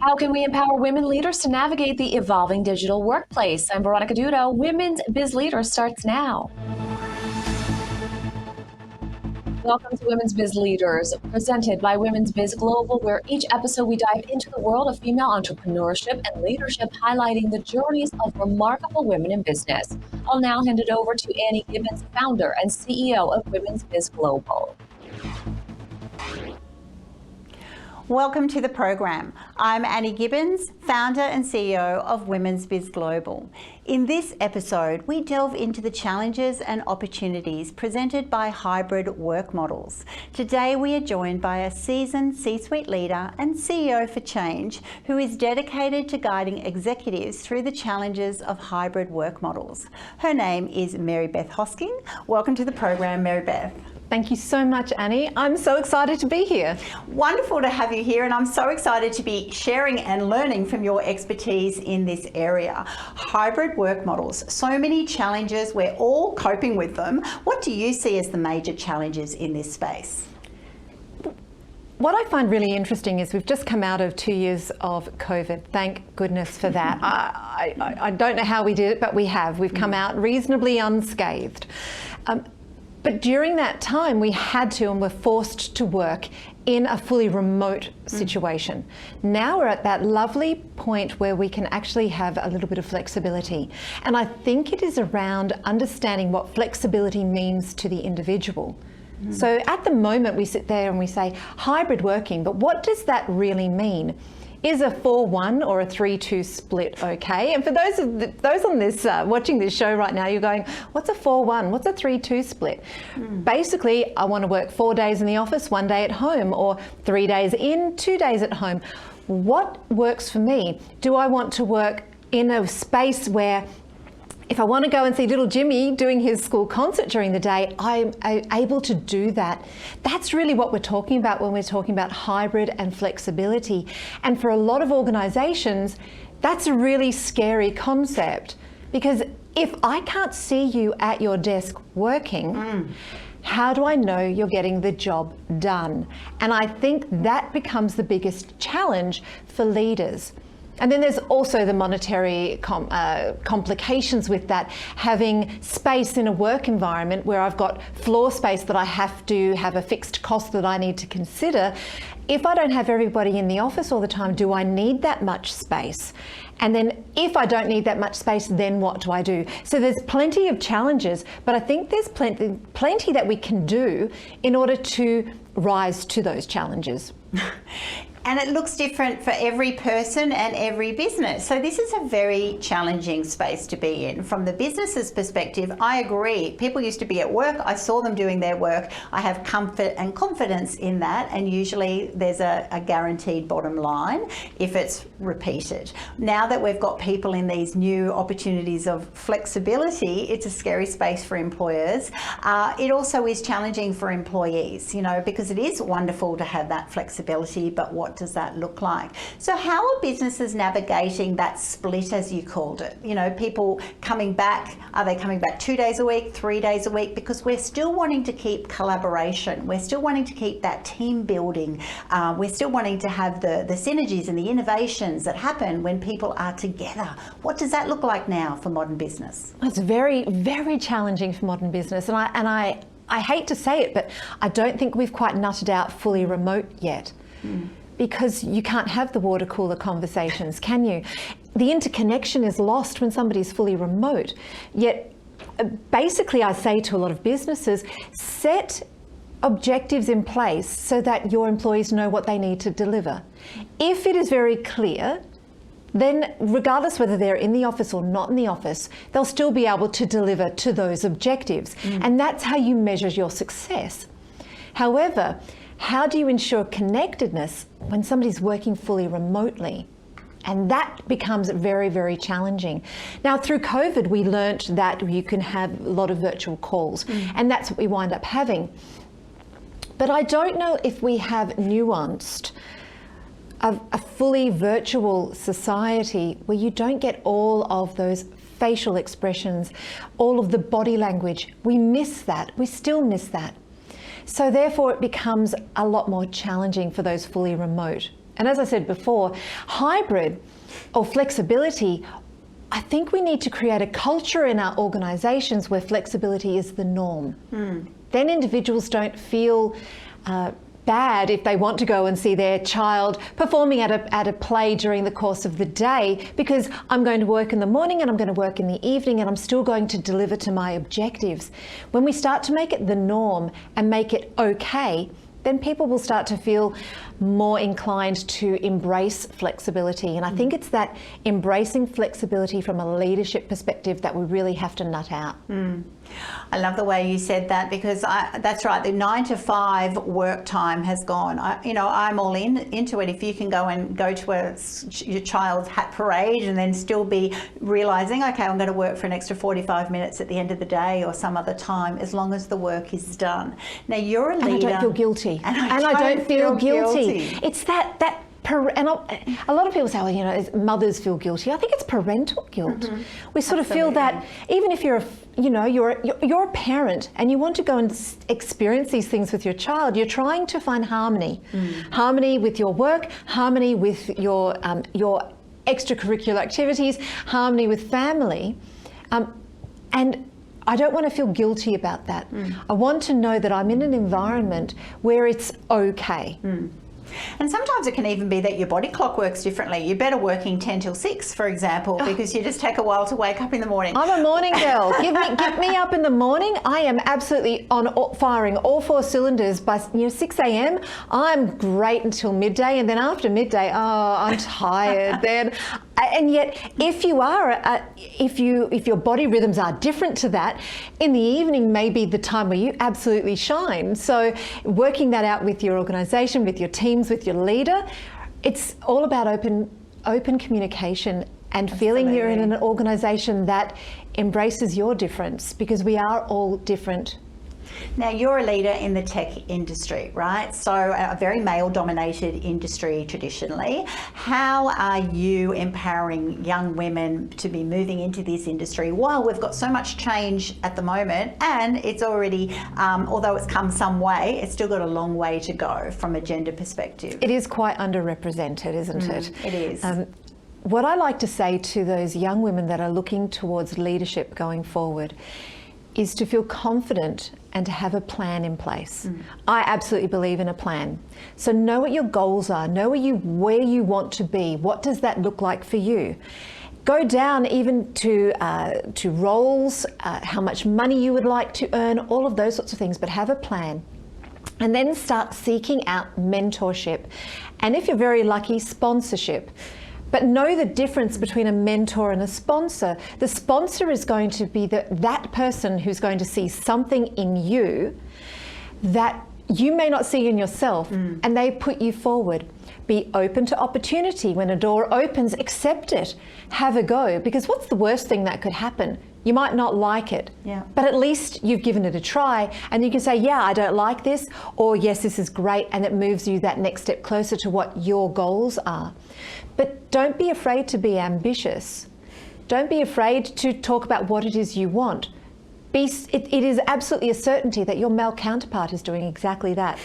How can we empower women leaders to navigate the evolving digital workplace? I'm Veronica Dudo. Women's Biz Leader starts now. Welcome to Women's Biz Leaders, presented by Women's Biz Global, where each episode we dive into the world of female entrepreneurship and leadership, highlighting the journeys of remarkable women in business. I'll now hand it over to Annie Gibbins, founder and CEO of Women's Biz Global. Welcome to the program. I'm Annie Gibbins, founder and CEO of Women's Biz Global. In this episode, we delve into the challenges and opportunities presented by hybrid work models. Today, we are joined by a seasoned C-suite leader and CEOforChange who is dedicated to guiding executives through the challenges of hybrid work models. Her name is Mary-Beth Hosking. Welcome to the program, Mary-Beth. Thank you so much, Annie. I'm so excited to be here. Wonderful to have you here, and I'm so excited to be sharing and learning from your expertise in this area. Hybrid work models, so many challenges, we're all coping with them. What do you see as the major challenges in this space? What I find really interesting is we've just come out of 2 years of COVID. Thank goodness for that. I don't know how we did it, but we have. We've come out reasonably unscathed. But during that time, we had to and were forced to work in a fully remote situation. Now we're at that lovely point where we can actually have a little bit of flexibility. And I think it is around understanding what flexibility means to the individual. So at the moment, we sit there and we say hybrid working, but what does that really mean? Is a 4-1 or a 3-2 split okay? And for those on this watching this show right now, you're going, what's a 4-1? What's a 3-2 split? Basically, I want to work 4 days in the office, 1 day at home, or 3 days in, 2 days at home. What works for me? Do I want to work in a space where if I want to go and see little Jimmy doing his school concert during the day, I'm able to do that? That's really what we're talking about when we're talking about hybrid and flexibility. And for a lot of organizations, that's a really scary concept, because if I can't see you at your desk working, how do I know you're getting the job done? And I think that becomes the biggest challenge for leaders. And then there's also the monetary complications with that, having space in a work environment where I've got floor space that I have to have a fixed cost that I need to consider. If I don't have everybody in the office all the time, do I need that much space? And then if I don't need that much space, then what do I do? So there's plenty of challenges, but I think there's plenty that we can do in order to rise to those challenges. And it looks different for every person and every business. So this is a very challenging space to be in. From the business's perspective, I agree. People used to be at work. I saw them doing their work. I have comfort and confidence in that. And usually there's a guaranteed bottom line if it's repeated. Now that we've got people in these new opportunities of flexibility, it's a scary space for employers. It also is challenging for employees, because it is wonderful to have that flexibility, but what does that look like? So how are businesses navigating that split, as you called it? People coming back, are they coming back 2 days a week, 3 days a week? Because we're still wanting to keep collaboration. We're still wanting to keep that team building. We're still wanting to have the synergies and the innovations that happen when people are together. What does that look like now for modern business? It's very, very challenging for modern business. And I hate to say it, but I don't think we've quite nutted out fully remote yet. Because you can't have the water cooler conversations, can you? The interconnection is lost when somebody's fully remote. Yet, basically, I say to a lot of businesses, set objectives in place so that your employees know what they need to deliver. If it is very clear, then regardless whether they're in the office or not in the office, they'll still be able to deliver to those objectives. And that's how you measure your success. However, how do you ensure connectedness when somebody's working fully remotely? And that becomes very, very challenging. Now, through COVID, we learnt that you can have a lot of virtual calls, and that's what we wind up having. But I don't know if we have nuanced a fully virtual society where you don't get all of those facial expressions, all of the body language. We miss that. We still miss that. So therefore, it becomes a lot more challenging for those fully remote And as I said before, hybrid or flexibility, I think we need to create a culture in our organisations where flexibility is the norm. Then individuals don't feel bad if they want to go and see their child performing at a play during the course of the day, because I'm going to work in the morning and I'm going to work in the evening and I'm still going to deliver to my objectives. When we start to make it the norm and make it okay, then people will start to feel more inclined to embrace flexibility. And I think it's that embracing flexibility from a leadership perspective that we really have to nut out. I love the way you said that, because that's right. The 9 to 5 work time has gone. I'm all into it. If you can go to your child's hat parade and then still be realizing, okay, I'm going to work for an extra 45 minutes at the end of the day or some other time, as long as the work is done. Now you're a leader. And I don't feel guilty. And I don't feel guilty. It's that. And a lot of people say, well, mothers feel guilty. I think it's parental guilt. We sort of feel that even if you're a parent and you want to go and experience these things with your child, you're trying to find harmony. Harmony with your work, harmony with your extracurricular activities, harmony with family. And I don't want to feel guilty about that. I want to know that I'm in an environment where it's okay. And sometimes it can even be that your body clock works differently. You're better working 10 till 6, for example, because you just take a while to wake up in the morning. I'm a morning girl. Get me up in the morning. I am absolutely firing all 4 cylinders by 6 a.m. I'm great until midday, and then after midday, I'm tired then. And yet, if your body rhythms are different to that, in the evening may be the time where you absolutely shine. So working that out with your organisation, with your teams, with your leader, it's all about open communication and feeling you're in an organisation that embraces your difference, because we are all different. Now, you're a leader in the tech industry, right? So a very male-dominated industry traditionally. How are you empowering young women to be moving into this industry while we've got so much change at the moment, and it's already, although it's come some way, it's still got a long way to go from a gender perspective? It is quite underrepresented, isn't it? It is. What I like to say to those young women that are looking towards leadership going forward is to feel confident and to have a plan in place. I absolutely believe in a plan. So know what your goals are, know where you want to be. What does that look like for you? Go down even to roles, how much money you would like to earn, all of those sorts of things, but have a plan. And then start seeking out mentorship. And if you're very lucky, sponsorship. But know the difference between a mentor and a sponsor. The sponsor is going to be that person who's going to see something in you that you may not see in yourself, and they put you forward. Be open to opportunity. When a door opens, accept it. Have a go, because what's the worst thing that could happen? You might not like it, but at least you've given it a try, and you can say, yeah, I don't like this, or yes, this is great, and it moves you that next step closer to what your goals are. But don't be afraid to be ambitious. Don't be afraid to talk about what it is you want. It is absolutely a certainty that your male counterpart is doing exactly that.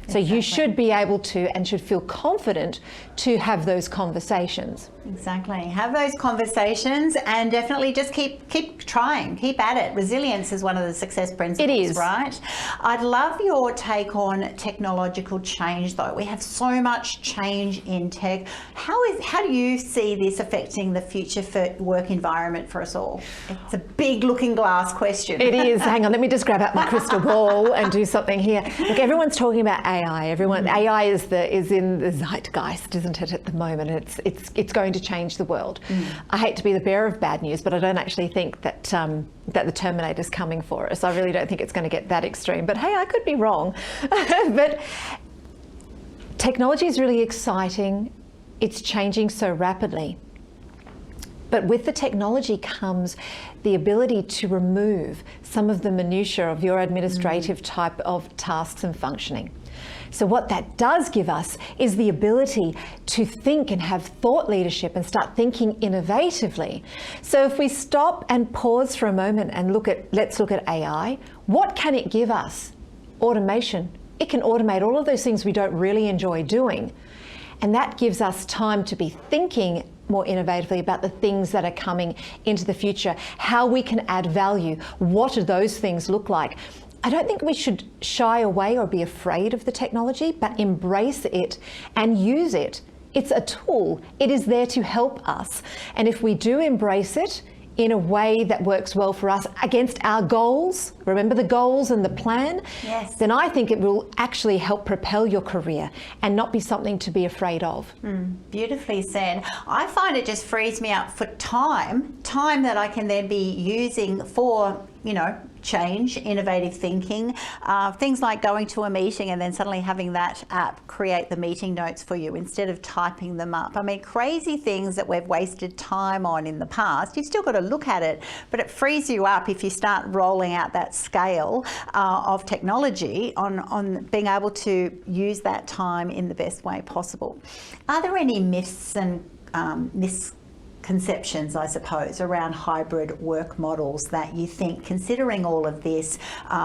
So you should be able to and should feel confident to have those conversations. Exactly. Have those conversations and definitely just keep trying, keep at it. Resilience is one of the success principles, it is. Right? I'd love your take on technological change though. We have so much change in tech. How do you see this affecting the future for work environment for us all? It's a big looking glass question. It is. Hang on, let me just grab out my crystal ball and do something here. Look, everyone's talking about AI. AI is in the zeitgeist, isn't it, at the moment? It's going to change the world. I hate to be the bearer of bad news, but I don't actually think that the Terminator's coming for us. I really don't think it's going to get that extreme. But hey, I could be wrong. But technology is really exciting. It's changing so rapidly. But with the technology comes the ability to remove some of the minutiae of your administrative type of tasks and functioning. So what that does give us is the ability to think and have thought leadership and start thinking innovatively. So if we stop and pause for a moment and let's look at AI, what can it give us? Automation. It can automate all of those things we don't really enjoy doing. And that gives us time to be thinking more innovatively about the things that are coming into the future, how we can add value, what do those things look like. I don't think we should shy away or be afraid of the technology, but embrace it and use it. It's a tool. It is there to help us. And if we do embrace it in a way that works well for us against our goals, remember the goals and the plan, yes, then I think it will actually help propel your career and not be something to be afraid of. Beautifully said. I find it just frees me up for time that I can then be using for, change, innovative thinking, things like going to a meeting and then suddenly having that app create the meeting notes for you instead of typing them up. I mean, crazy things that we've wasted time on in the past. You've still got to look at it, but it frees you up if you start rolling out that scale of technology on being able to use that time in the best way possible. Are there any myths and misconceptions, I suppose, around hybrid work models that you think, considering all of this,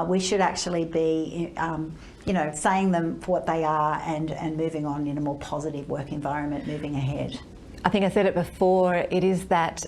we should actually be, saying them for what they are and moving on in a more positive work environment moving ahead? I think I said it before, it is that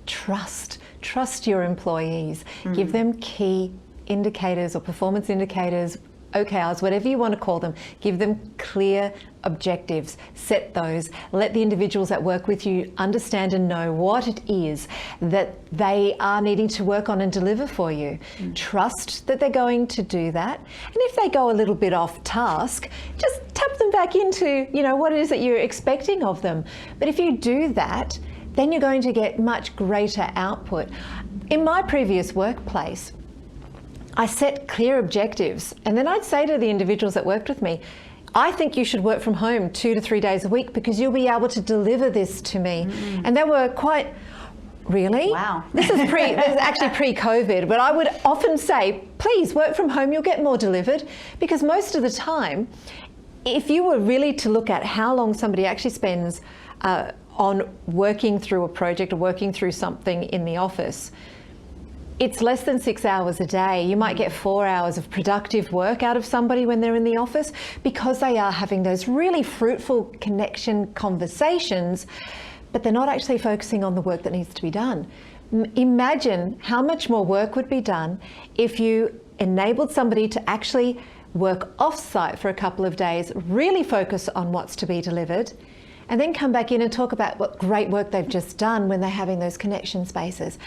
trust your employees. Give them key indicators or performance indicators, OKRs, whatever you want to call them. Give them clear objectives, set those, let the individuals that work with you understand and know what it is that they are needing to work on and deliver for you. Trust that they're going to do that. And if they go a little bit off task, just tap them back into, what it is that you're expecting of them. But if you do that, then you're going to get much greater output. In my previous workplace, I set clear objectives, and then I'd say to the individuals that worked with me, I think you should work from home 2 to 3 days a week because you'll be able to deliver this to me. And they were quite, really? Wow. This is actually pre-COVID, but I would often say, please work from home, you'll get more delivered, because most of the time, if you were really to look at how long somebody actually spends on working through a project or working through something in the office, it's less than 6 hours a day. You might get 4 hours of productive work out of somebody when they're in the office because they are having those really fruitful connection conversations, but they're not actually focusing on the work that needs to be done. Imagine how much more work would be done if you enabled somebody to actually work off-site for a couple of days, really focus on what's to be delivered, and then come back in and talk about what great work they've just done when they're having those connection spaces.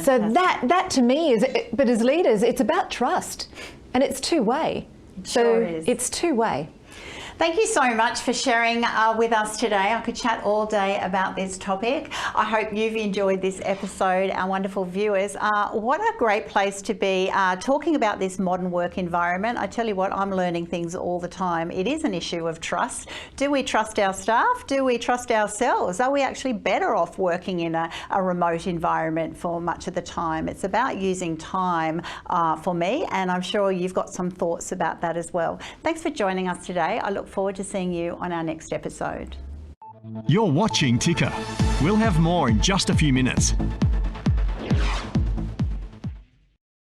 So that to me is, but as leaders, it's about trust, and it's two-way. Sure is. It's two-way. Thank you so much for sharing with us today. I could chat all day about this topic. I hope you've enjoyed this episode, our wonderful viewers. What a great place to be talking about this modern work environment. I tell you what, I'm learning things all the time. It is an issue of trust. Do we trust our staff? Do we trust ourselves? Are we actually better off working in a remote environment for much of the time? It's about using time for me, and I'm sure you've got some thoughts about that as well. Thanks for joining us today. I look forward to seeing you on our next episode. You're watching Ticker. We'll have more in just a few minutes.